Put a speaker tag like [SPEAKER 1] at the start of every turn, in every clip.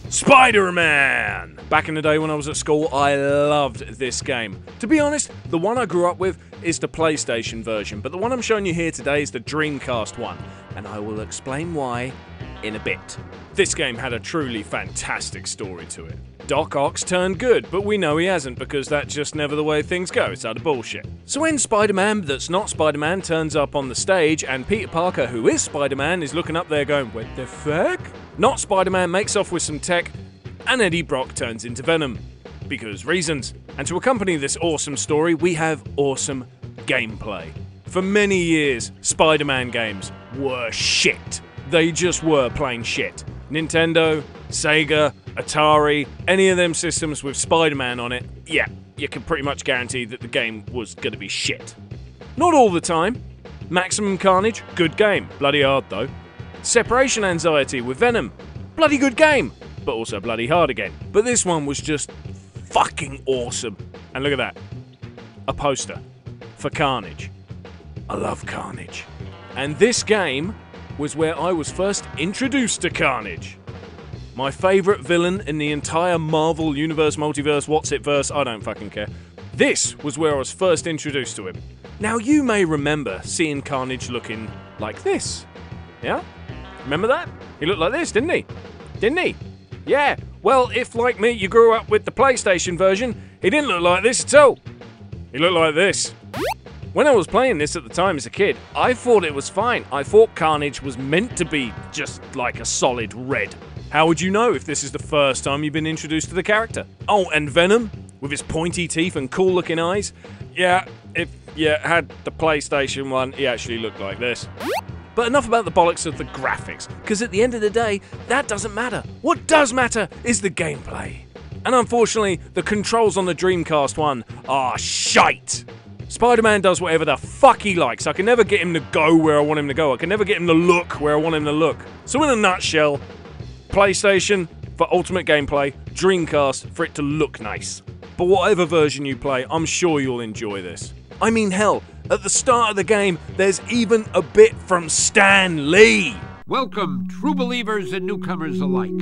[SPEAKER 1] Spider-Man! Back in the day when I was at school, I loved this game. To be honest, the one I grew up with is the PlayStation version, but the one I'm showing you here today is the Dreamcast one, and I will explain why in a bit. This game had a truly fantastic story to it. Doc Ock's turned good, but we know he hasn't because that's just never the way things go, it's utter bullshit. So when Spider-Man that's not Spider-Man turns up on the stage and Peter Parker, who is Spider-Man, is looking up there going, what the fuck? Not Spider-Man makes off with some tech, and Eddie Brock turns into Venom. Because reasons. And to accompany this awesome story, we have awesome gameplay. For many years, Spider-Man games were shit. They just were plain shit. Nintendo, Sega, Atari, any of them systems with Spider-Man on it, yeah, you can pretty much guarantee that the game was gonna be shit. Not all the time. Maximum Carnage, good game, bloody hard though. Separation Anxiety with Venom, bloody good game, but also bloody hard again. But this one was just fucking awesome. And look at that, a poster for Carnage. I love Carnage. And this game was where I was first introduced to Carnage. My favourite villain in the entire Marvel Universe, Multiverse, What's It verse, I don't fucking care. This was where I was first introduced to him. Now you may remember seeing Carnage looking like this. Yeah? Remember that? He looked like this, didn't he? Didn't he? Yeah. Well, if like me you grew up with the PlayStation version, he didn't look like this at all. He looked like this. When I was playing this at the time as a kid, I thought it was fine. I thought Carnage was meant to be just like a solid red. How would you know if this is the first time you've been introduced to the character? Oh, and Venom, with his pointy teeth and cool looking eyes? Yeah, if you had the PlayStation one, he actually looked like this. But enough about the bollocks of the graphics, because at the end of the day, that doesn't matter. What does matter is the gameplay. And unfortunately, the controls on the Dreamcast one are shite. Spider-Man does whatever the fuck he likes. I can never get him to go where I want him to go. I can never get him to look where I want him to look. So in a nutshell, PlayStation for ultimate gameplay, Dreamcast for it to look nice. But whatever version you play, I'm sure you'll enjoy this. I mean hell, at the start of the game, there's even a bit from Stan Lee.
[SPEAKER 2] Welcome, true believers and newcomers alike.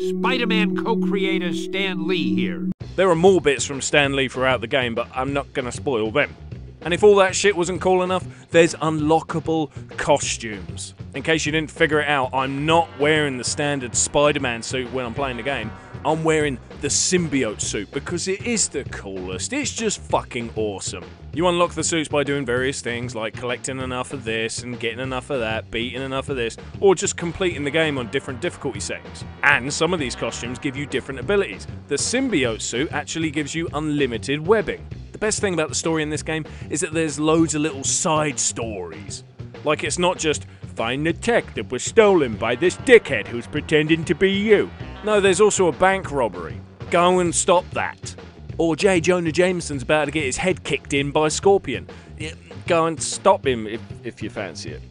[SPEAKER 2] Spider-Man co-creator Stan Lee here.
[SPEAKER 1] There are more bits from Stan Lee throughout the game, but I'm not gonna spoil them. And if all that shit wasn't cool enough, there's unlockable costumes. In case you didn't figure it out, I'm not wearing the standard Spider-Man suit when I'm playing the game. I'm wearing the symbiote suit because it is the coolest. It's just fucking awesome. You unlock the suits by doing various things like collecting enough of this and getting enough of that, beating enough of this, or just completing the game on different difficulty settings. And some of these costumes give you different abilities. The symbiote suit actually gives you unlimited webbing. The best thing about the story in this game is that there's loads of little side stories. Like it's not just, find the tech that was stolen by this dickhead who's pretending to be you. No, there's also a bank robbery. Go and stop that. Or J. Jonah Jameson's about to get his head kicked in by Scorpion. Go and stop him if you fancy it.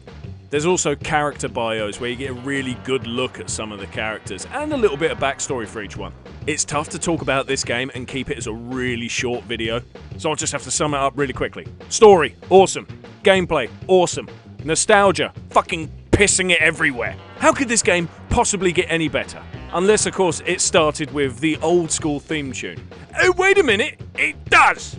[SPEAKER 1] There's also character bios where you get a really good look at some of the characters and a little bit of backstory for each one. It's tough to talk about this game and keep it as a really short video, so I'll just have to sum it up really quickly. Story, awesome. Gameplay, awesome. Nostalgia, fucking pissing it everywhere. How could this game possibly get any better? Unless, of course, it started with the old school theme tune. Oh, wait a minute, it does!